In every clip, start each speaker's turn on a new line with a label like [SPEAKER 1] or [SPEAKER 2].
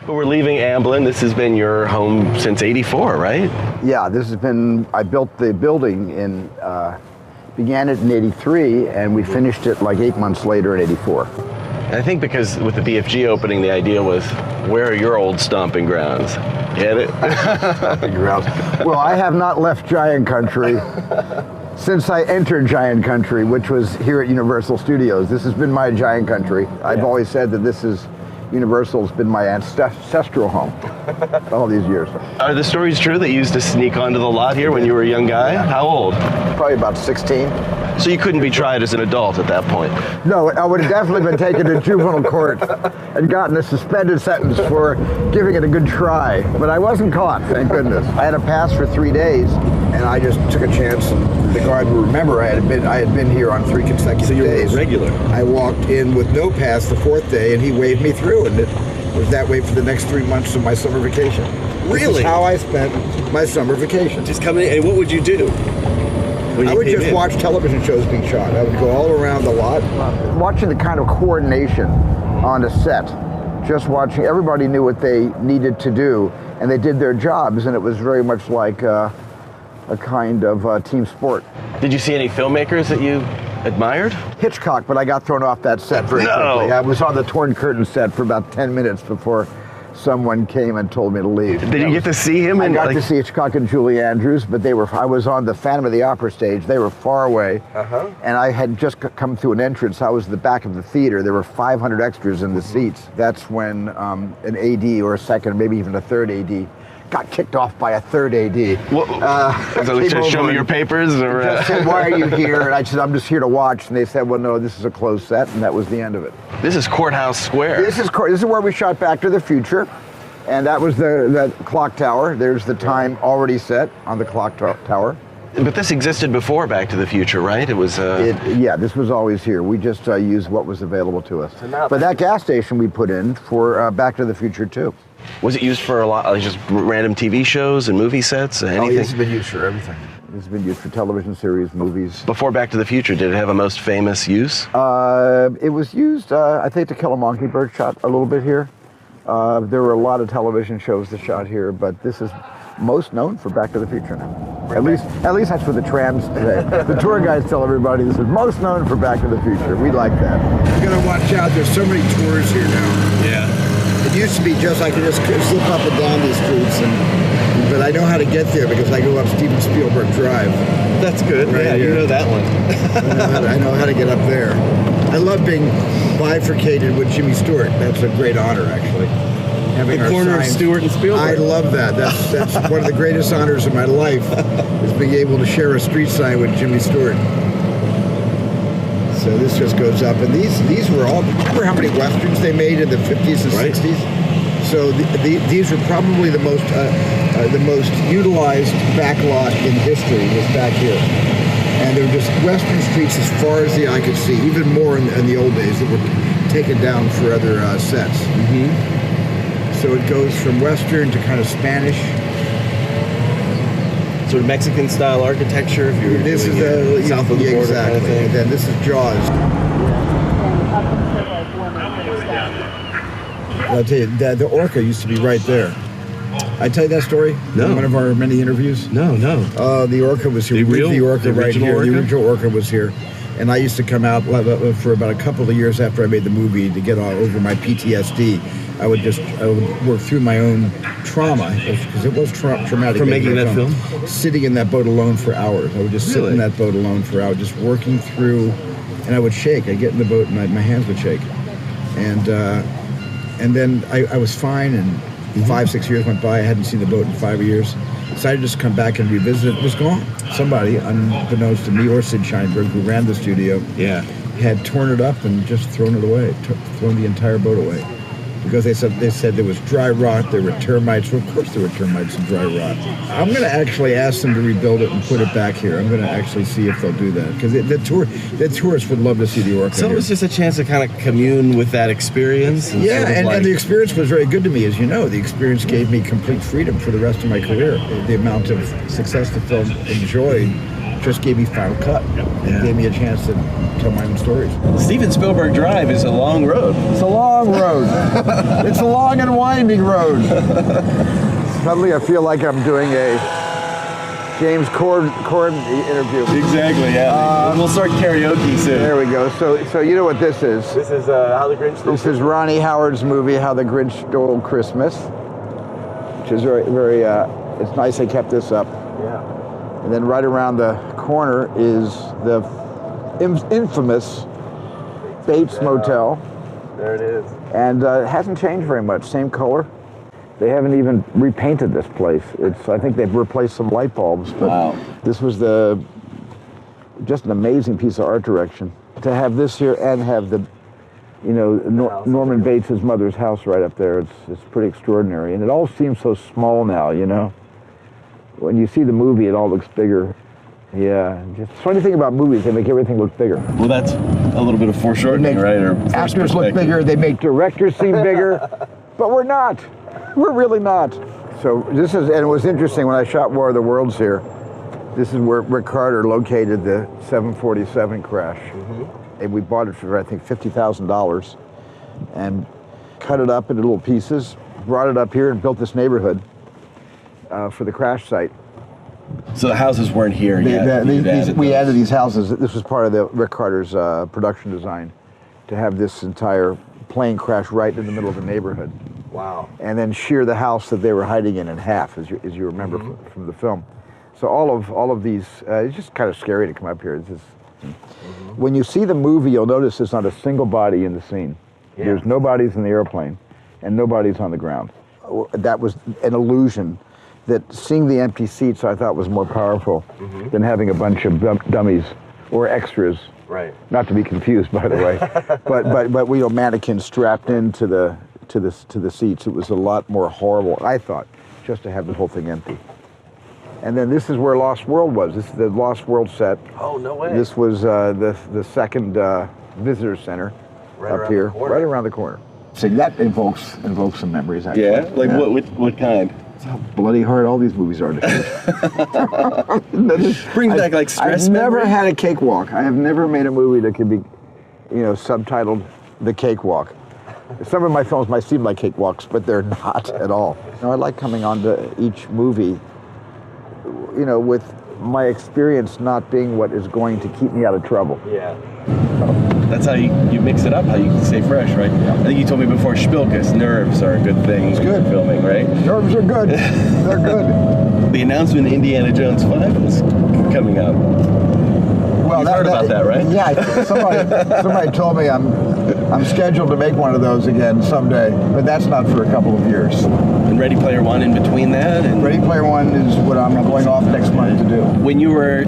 [SPEAKER 1] But we're leaving Amblin. This has been your home since '84, right?
[SPEAKER 2] Yeah, this has been, I built the building in, began it in '83, and we finished it like 8 months later in '84.
[SPEAKER 1] I think because with the BFG opening, the idea was, where are your old stomping grounds? Get it?
[SPEAKER 2] Well, I have not left Giant Country since I entered Giant Country, which was here at Universal Studios. This has been my Giant Country. I've always said that this is, Universal's been my ancestral home all these years.
[SPEAKER 1] Are the stories true that you used to sneak onto the lot here when you were a young guy? How old?
[SPEAKER 2] Probably about 16.
[SPEAKER 1] So you couldn't be tried as an adult at that point?
[SPEAKER 2] No, I would have definitely been taken to juvenile court and gotten a suspended sentence for giving it a good try. But I wasn't caught, thank goodness. I had a pass for 3 days, and I just took a chance. And the guard would remember I had been here on 3 consecutive days.
[SPEAKER 1] So you were regular?
[SPEAKER 2] I walked in with no pass the 4th day, and he waved me through, and it was that way for the next 3 months of my summer vacation.
[SPEAKER 3] Really?
[SPEAKER 2] This is how I spent my summer vacation.
[SPEAKER 3] Just coming in, and what would you do?
[SPEAKER 2] I would just watch television shows being shot. I would go all around the lot, watching the kind of coordination on a set. Just watching, everybody knew what they needed to do, and they did their jobs, and it was very much like a kind of team sport.
[SPEAKER 1] Did you see any filmmakers that you admired?
[SPEAKER 2] Hitchcock, but I got thrown off that set very quickly. I was on the Torn Curtain set for about 10 minutes before someone came and told me to leave.
[SPEAKER 1] Did you get to see him?
[SPEAKER 2] I got to see Hitchcock and Julie Andrews, but I was on the Phantom of the Opera stage. They were far away, and I had just come through an entrance. I was at the back of the theater. There were 500 extras in the seats. That's when an AD or a second, maybe even a third AD, got kicked off by a third AD.
[SPEAKER 1] So they said, show me your papers? Or
[SPEAKER 2] just said, why are you here? And I said, I'm just here to watch. And they said, well, no, this is a closed set, and that was the end of it.
[SPEAKER 1] This is Courthouse Square.
[SPEAKER 2] This is where we shot Back to the Future, and that was the clock tower. There's the time already set on the clock tower.
[SPEAKER 1] But this existed before Back to the Future, right? It was.
[SPEAKER 2] Yeah, this was always here. We just used what was available to us. But that gas station we put in for Back to the Future too.
[SPEAKER 1] Was it used for a lot, like just random TV shows and movie sets? Anything?
[SPEAKER 2] Oh, this has been used for everything. This has been used for television series, movies.
[SPEAKER 1] Before Back to the Future, did it have a most famous use?
[SPEAKER 2] It was used, I think, To Kill a Mockingbird shot a little bit here. There were a lot of television shows that shot here, but this is most known for Back to the Future now. At least that's what the Trams say. The tour guides tell everybody this is most known for Back to the Future. We like that. You gotta watch out. There's so many tours here now.
[SPEAKER 3] Yeah.
[SPEAKER 2] It used to be just I could just slip up and down these streets, but I know how to get there because I go up Steven Spielberg Drive.
[SPEAKER 3] That's good. Right, yeah, here. You know that one.
[SPEAKER 2] I know how to get up there. I love being bifurcated with Jimmy Stewart. That's a great honor, actually. Having
[SPEAKER 3] the corner of Stewart and Spielberg.
[SPEAKER 2] I love that. That's one of the greatest honors of my life, is being able to share a street sign with Jimmy Stewart. So this just goes up, and these were all. Remember how many westerns they made in the 50s and 60s? So these were probably the most utilized backlot in history was back here, and they were just western streets as far as the eye could see. Even more in the old days that were taken down for other sets. So it goes from western to kind of Spanish.
[SPEAKER 3] Sort of Mexican style architecture. If you were
[SPEAKER 2] this
[SPEAKER 3] doing
[SPEAKER 2] is
[SPEAKER 3] south of the border
[SPEAKER 2] exactly.
[SPEAKER 3] Kind of thing.
[SPEAKER 2] And then this is Jaws. I'll tell you, the Orca used to be right there. I tell you that story?
[SPEAKER 3] No.
[SPEAKER 2] In one of our many interviews?
[SPEAKER 3] No.
[SPEAKER 2] The Orca was here. The Orca right here.
[SPEAKER 3] Orca?
[SPEAKER 2] The original Orca was here. And I used to come out for about a couple of years after I made the movie to get over my PTSD. I would work through my own trauma, because it was traumatic.
[SPEAKER 3] From making that film?
[SPEAKER 2] Sitting in that boat alone for hours. I would just sit in that boat alone for hours, just working through, and I would shake. I'd get in the boat and my hands would shake. And then I was fine, and 5-6 years went by. I hadn't seen the boat in 5 years. Decided to just come back and revisit it. It was gone. Somebody, unbeknownst to me or Sid Sheinberg, who ran the studio, had torn it up and just thrown it away, thrown the entire boat away. Because they said there was dry rot, there were termites. Well, of course there were termites and dry rot. I'm going to actually ask them to rebuild it and put it back here. I'm going to actually see if they'll do that. Because the tourists would love to see the Orca
[SPEAKER 3] So it was just a chance to kind of commune with that experience? And
[SPEAKER 2] and the experience was very good to me, as you know. The experience gave me complete freedom for the rest of my career. The amount of success the film enjoyed just gave me final cut.
[SPEAKER 3] Yeah.
[SPEAKER 2] Gave me a chance to tell my own stories.
[SPEAKER 1] Steven Spielberg Drive is a long road.
[SPEAKER 2] It's a long road. It's a long and winding road. Suddenly I feel like I'm doing a James Corden interview.
[SPEAKER 1] Exactly, yeah. We'll start karaoke soon.
[SPEAKER 2] There we go. So you know what this is?
[SPEAKER 1] This is How the Grinch Stole
[SPEAKER 2] This is Ronnie Howard's movie, How the Grinch Stole Christmas, which is very, very, it's nice they kept this up.
[SPEAKER 1] Yeah.
[SPEAKER 2] And then right around the corner is the infamous Bates Motel.
[SPEAKER 1] There it is.
[SPEAKER 2] And it hasn't changed very much, same color. They haven't even repainted this place. I think they've replaced some light bulbs, but
[SPEAKER 1] Wow.
[SPEAKER 2] this was just an amazing piece of art direction. To have this here and have the, Norman Bates' mother's house right up there, it's pretty extraordinary. And it all seems so small now, When you see the movie, it all looks bigger. Yeah, just the funny thing about movies, they make everything look bigger.
[SPEAKER 1] Well, that's a little bit of foreshortening, right? Or
[SPEAKER 2] Actors look bigger, they make directors seem bigger, but we're not. We're really not. So and it was interesting when I shot War of the Worlds here, this is where Rick Carter located the 747 crash. And we bought it for, I think, $50,000 and cut it up into little pieces, brought it up here and built this neighborhood for the crash site.
[SPEAKER 1] So the houses weren't here yet.
[SPEAKER 2] We added these houses. This was part of the Rick Carter's production design, to have this entire plane crash right in the middle of the neighborhood.
[SPEAKER 1] Wow.
[SPEAKER 2] And then shear the house that they were hiding in half, as you remember from the film. So all of these, it's just kind of scary to come up here. It's just, when you see the movie, you'll notice there's not a single body in the scene. Yeah. There's no bodies in the airplane, and no bodies on the ground. That was an illusion that seeing the empty seats I thought was more powerful than having a bunch of dummies or extras.
[SPEAKER 1] Right.
[SPEAKER 2] Not to be confused, by the way, but mannequins strapped into the seats. It was a lot more horrible, I thought, just to have the whole thing empty. And then this is where Lost World was. This is the Lost World set.
[SPEAKER 1] Oh, no way.
[SPEAKER 2] This was the second visitor center up here, right around the corner. So that invokes some memories, actually.
[SPEAKER 1] Yeah? Like what kind?
[SPEAKER 2] That's how bloody hard all these movies are to shoot.
[SPEAKER 1] Brings back like stress
[SPEAKER 2] I've never
[SPEAKER 1] memories?
[SPEAKER 2] had a cakewalk. I have never made a movie that could be, subtitled The Cakewalk. Some of my films might seem like cakewalks, but they're not at all. I like coming onto each movie, with my experience not being what is going to keep me out of trouble.
[SPEAKER 1] Yeah. That's how you mix it up, how you can stay fresh, right? Yeah. I think you told me before, Spielberg's nerves are a good thing.
[SPEAKER 2] It's good.
[SPEAKER 1] Filming, right?
[SPEAKER 2] Nerves are good. They're good.
[SPEAKER 1] The announcement Indiana Jones 5 is coming up.
[SPEAKER 2] Well,
[SPEAKER 1] You've heard about that, right?
[SPEAKER 2] Yeah, somebody told me I'm scheduled to make one of those again someday, but that's not for a couple of years.
[SPEAKER 1] And Ready Player One in between that? And
[SPEAKER 2] Ready Player One is what I'm going off next month to do.
[SPEAKER 1] When you were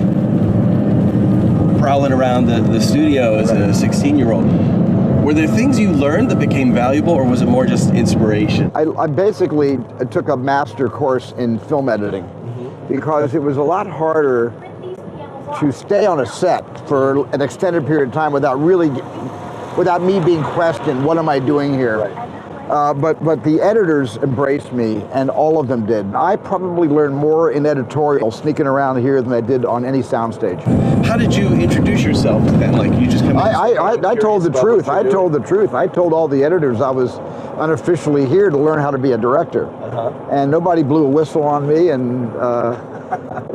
[SPEAKER 1] prowling around the studio as a 16-year-old, were there things you learned that became valuable, or was it more just inspiration?
[SPEAKER 2] I basically took a master course in film editing because it was a lot harder to stay on a set for an extended period of time without me being questioned, what am I doing here? Right. But the editors embraced me, and all of them did. I probably learned more in editorial sneaking around here than I did on any soundstage.
[SPEAKER 1] How did you introduce yourself then? Like you just come in?
[SPEAKER 2] I told the truth. I told the truth. I told all the editors I was unofficially here to learn how to be a director. And nobody blew a whistle on me, and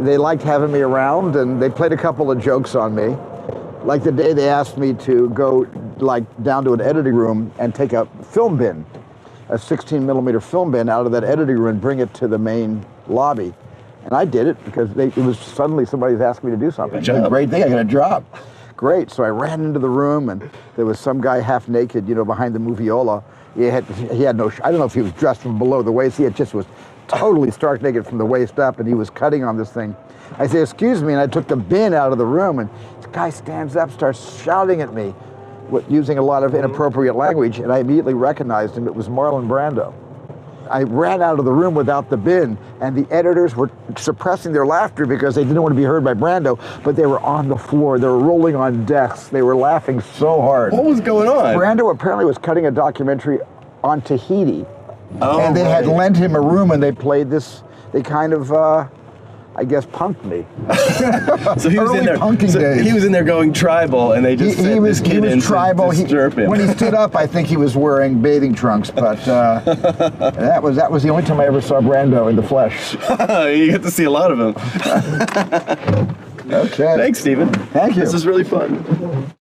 [SPEAKER 2] they liked having me around, and they played a couple of jokes on me. Like the day they asked me to go down to an editing room and take a film bin, a 16mm film bin out of that editing room and bring it to the main lobby. And I did it because it was suddenly somebody's asked me to do something.
[SPEAKER 1] Good job.
[SPEAKER 2] Great thing, I got a job. Great, so I ran into the room and there was some guy half naked, behind the moviola. He had no, I don't know if he was dressed from below the waist, he just was totally stark naked from the waist up, and he was cutting on this thing. I said, excuse me, and I took the bin out of the room, and the guy stands up, starts shouting at me, using a lot of inappropriate language, and I immediately recognized him. It was Marlon Brando. I ran out of the room without the bin, and the editors were suppressing their laughter because they didn't want to be heard by Brando, but they were on the floor, they were rolling on desks, they were laughing so hard.
[SPEAKER 1] What was going on?
[SPEAKER 2] Brando apparently was cutting a documentary on Tahiti,
[SPEAKER 1] Oh,
[SPEAKER 2] and they had lent him a room, and they played this, they kind of I guess, punked me.
[SPEAKER 1] So he was
[SPEAKER 2] Early
[SPEAKER 1] in there.
[SPEAKER 2] punking
[SPEAKER 1] So
[SPEAKER 2] days.
[SPEAKER 1] he was in there going tribal, and they just sent this kid in
[SPEAKER 2] tribal.
[SPEAKER 1] to disturb him.
[SPEAKER 2] When he stood up, I think he was wearing bathing trunks, but that was the only time I ever saw Brando in the flesh.
[SPEAKER 1] You get to see a lot of him.
[SPEAKER 2] Okay.
[SPEAKER 1] Thanks, Stephen.
[SPEAKER 2] Thank you.
[SPEAKER 1] This is really fun.